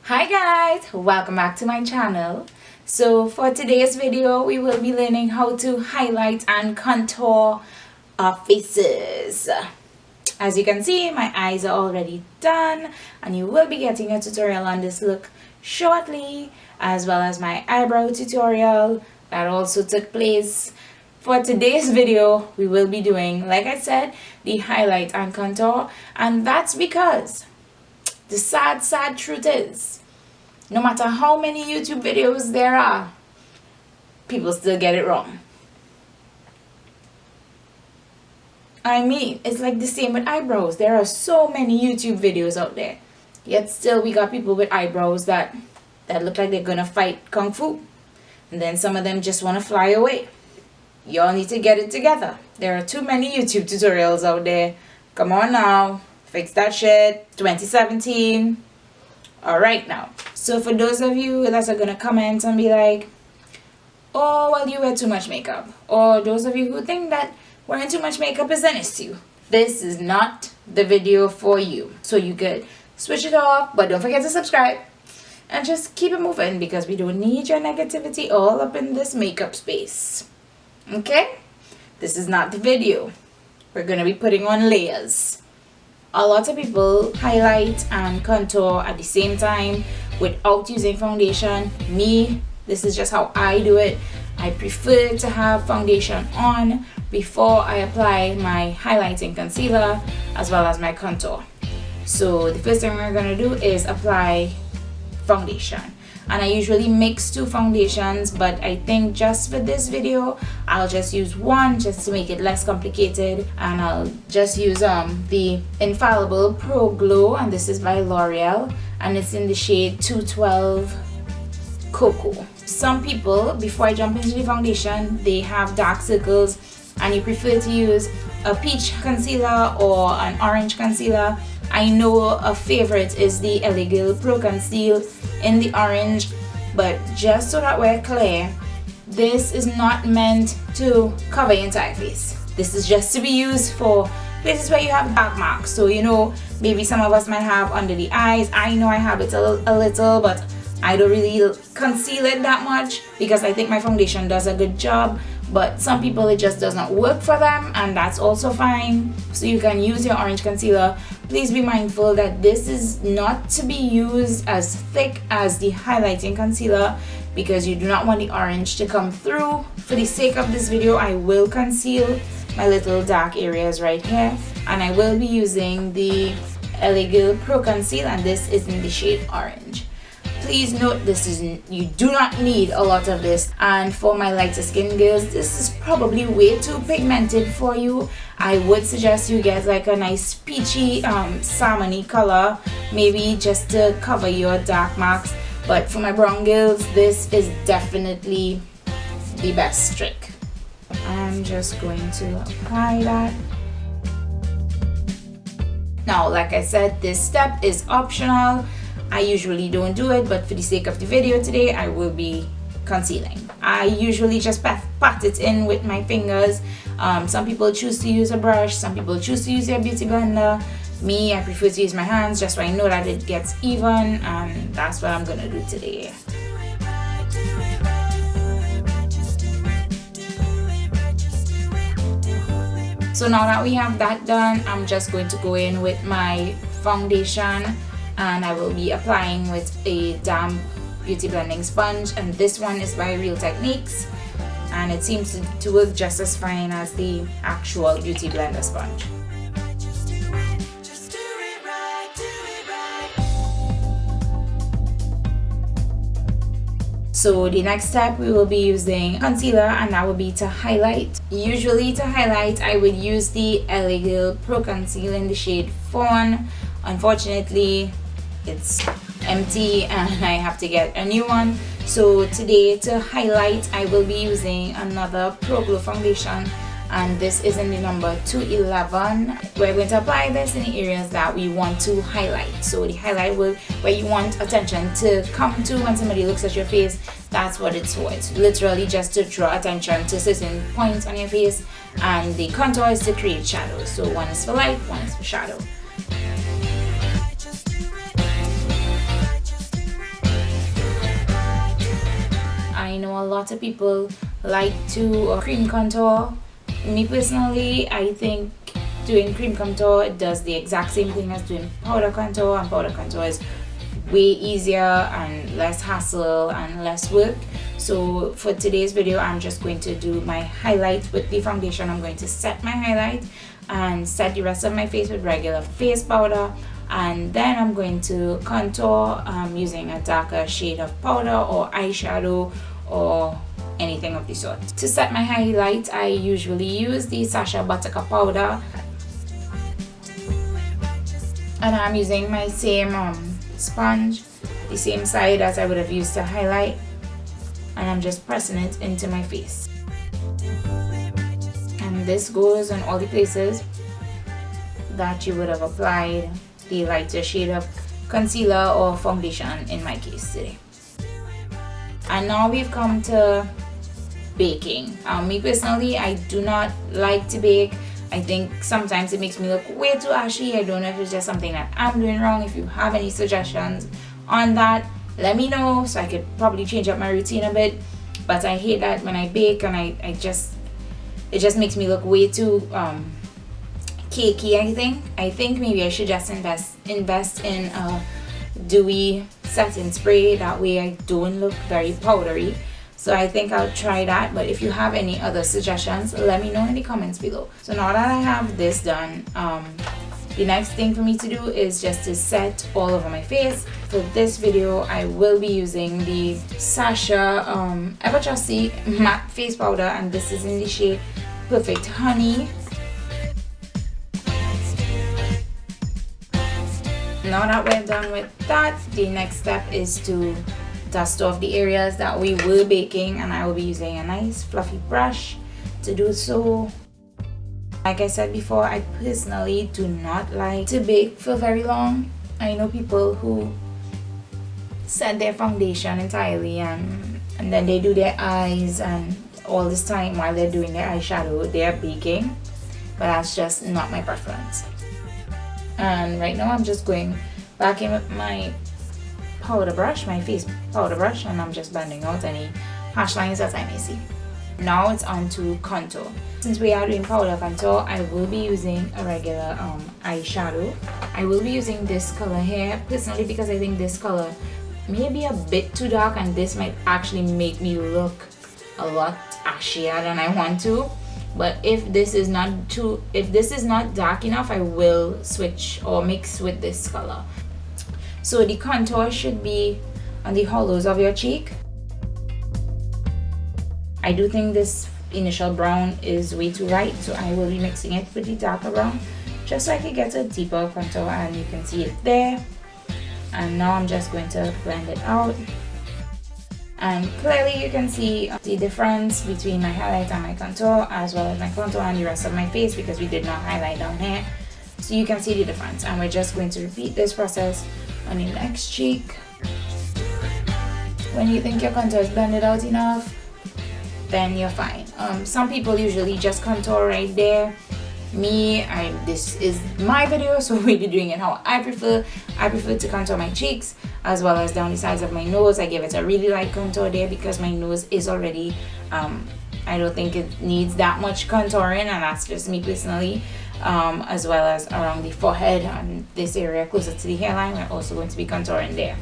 Hi guys, welcome back to my channel. So for today's video we will be learning how to highlight and contour our faces. As you can see, my eyes are already done and you will be getting a tutorial on this look shortly, as well as my eyebrow tutorial that also took place. For today's video we will be doing, like I said, the highlight and contour, and that's because the sad truth is, no matter how many YouTube videos there are, people still get it wrong. I mean, it's like the same with eyebrows. There are so many YouTube videos out there, yet still we got people with eyebrows that look like they're gonna fight kung fu, and then some of them just want to fly away. Y'all need to get it together. There are too many YouTube tutorials out there. Come on now, fix that shit. 2017. Alright now, so for those of you that are gonna comment and be like, oh well, you wear too much makeup, or those of you who think that wearing too much makeup is an issue, this is not the video for you. So you could switch it off, but don't forget to subscribe and just keep it moving, because we don't need your negativity all up in this makeup space. Okay, this is not the video. We're gonna be putting on layers. A lot of people highlight and contour at the same time without using foundation. Me, this is just how I do it. I prefer to have foundation on before I apply my highlighting concealer as well as my contour. So the first thing we're going to do is apply foundation. And I usually mix two foundations, but I think just for this video I'll just use one just to make it less complicated, and I'll just use the Infallible Pro Glow, and this is by L'Oreal and it's in the shade 212 Cocoa. Some people, before I jump into the foundation, they have dark circles and you prefer to use a peach concealer or an orange concealer. I know a favorite is the LA Pro Conceal in the orange, but just so that we're clear, this is not meant to cover your entire face. This is just to be used for places where you have dark marks. So you know, maybe some of us might have under the eyes. I know I have it a little, but I don't really conceal it that much because I think my foundation does a good job. But some people, it just does not work for them, and that's also fine. So you can use your orange concealer. Please be mindful that this is not to be used as thick as the highlighting concealer, because you do not want the orange to come through. For the sake of this video, I will conceal my little dark areas right here, and I will be using the LA Pro Conceal, and this is in the shade orange. Please note, you do not need a lot of this, and for my lighter skin girls, this is probably way too pigmented for you. I would suggest you get like a nice peachy salmony color, maybe just to cover your dark marks. But for my brown girls, this is definitely the best trick. I'm just going to apply that. Now, like I said, this step is optional. I usually don't do it, but for the sake of the video today, I will be concealing. I usually just pat it in with my fingers. Some people choose to use a brush, some people choose to use their beauty blender. Me, I prefer to use my hands just so I know that it gets even, and that's what I'm gonna do today. So now that we have that done, I'm just going to go in with my foundation, and I will be applying with a damp beauty blending sponge, and this one is by Real Techniques, and it seems to work just as fine as the actual beauty blender sponge. So the next step, we will be using concealer, and that will be to highlight. Usually to highlight, I would use the LA Pro Conceal in the shade Fawn. Unfortunately, it's empty and I have to get a new one. So today, to highlight, I will be using another Pro Glow foundation, and this is in the number 211. We're going to apply this in the areas that we want to highlight. So the highlight will, where you want attention to come to when somebody looks at your face, that's what it's for. It's literally just to draw attention to certain points on your face, and the contour is to create shadows. So one is for light, one is for shadow. know a lot of people like to cream contour. Me personally, I think doing cream contour does the exact same thing as doing powder contour, and powder contour is way easier and less hassle and less work. So for today's video, I'm just going to do my highlight with the foundation. I'm going to set my highlight and set the rest of my face with regular face powder, and then I'm going to contour using a darker shade of powder or eyeshadow or anything of the sort. To set my highlight, I usually use the Sacha Buttercup powder, and I'm using my same sponge, the same side as I would have used to highlight, and I'm just pressing it into my face. And this goes on all the places that you would have applied the lighter shade of concealer or foundation in my case today. And now we've come to baking. Me personally, I do not like to bake. I think sometimes it makes me look way too ashy. I don't know if it's just something that I'm doing wrong. If you have any suggestions on that, let me know so I could probably change up my routine a bit. But I hate that when I bake, and it just makes me look way too cakey. I think maybe I should just invest in a dewy setting spray. That way I don't look very powdery. So I think I'll try that. But if you have any other suggestions, let me know in the comments below. So now that I have this done, the next thing for me to do is just to set all over my face. For this video, I will be using the Sacha Ever Trusty matte face powder, and this is in the shade Perfect Honey. Now that we're done with that, the next step is to dust off the areas that we were baking, and I will be using a nice fluffy brush to do so. Like I said before, I personally do not like to bake for very long. I know people who set their foundation entirely and then they do their eyes, and all this time while they're doing their eyeshadow they're baking, but that's just not my preference. And right now I'm just going back in with my powder brush, my face powder brush, and I'm just blending out any harsh lines that I may see. Now it's on to contour. Since we are doing powder contour, I will be using a regular eyeshadow. I will be using this color here personally because I think this color may be a bit too dark, and this might actually make me look a lot ashier than I want to. But if this is not dark enough, I will switch or mix with this color. So the contour should be on the hollows of your cheek. I do think this initial brown is way too light, so I will be mixing it with the darker brown just so I can get a deeper contour, and you can see it there. And now I'm just going to blend it out. And clearly you can see the difference between my highlight and my contour, as well as my contour and the rest of my face, because we did not highlight down here. So you can see the difference, and we're just going to repeat this process on the next cheek. When you think your contour is blended out enough, then you're fine. Some people usually just contour right there. Me, this is my video, so we'll be doing it how I prefer. I prefer to contour my cheeks as well as down the sides of my nose. I give it a really light contour there because my nose is already I don't think it needs that much contouring, and that's just me personally. As well as around the forehead and this area closer to the hairline, we're also going to be contouring there.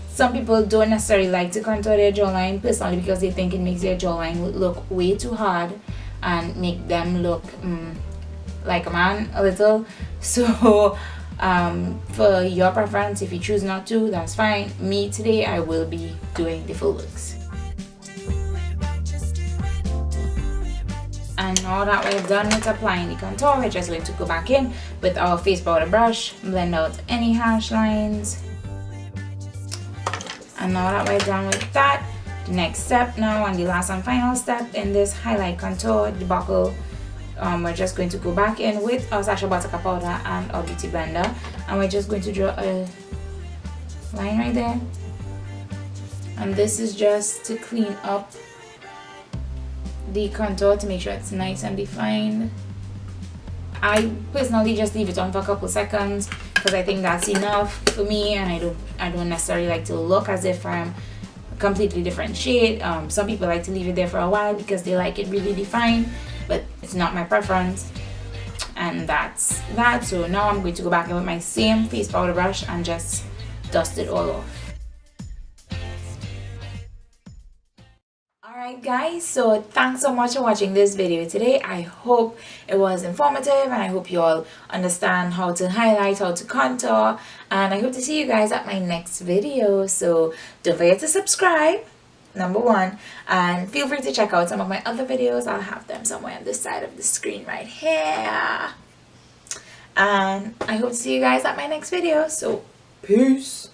Some people don't necessarily like to contour their jawline personally because they think it makes their jawline look way too hard and make them look like a man a little. So for your preference, if you choose not to, that's fine. Me today, I will be doing the full looks. And now that we're done with applying the contour, we're just going to go back in with our face powder brush, blend out any harsh lines. And now that we're done with that, the next step now, and the last and final step in this highlight contour debacle, we're just going to go back in with our Sacha Buttercup powder and our beauty blender, and we're just going to draw a line right there. And this is just to clean up the contour to make sure it's nice and defined. I personally just leave it on for a couple seconds because I think that's enough for me, and I don't necessarily like to look as if I'm completely different shade. Some people like to leave it there for a while because they like it really defined, but it's not my preference. And that's that. So now I'm going to go back in with my same face powder brush and just dust it all off. Alright guys, so thanks so much for watching this video today. I hope it was informative, and I hope you all understand how to highlight, how to contour, and I hope to see you guys at my next video. So don't forget to subscribe, number one, and feel free to check out some of my other videos. I'll have them somewhere on this side of the screen right here. And I hope to see you guys at my next video. So peace.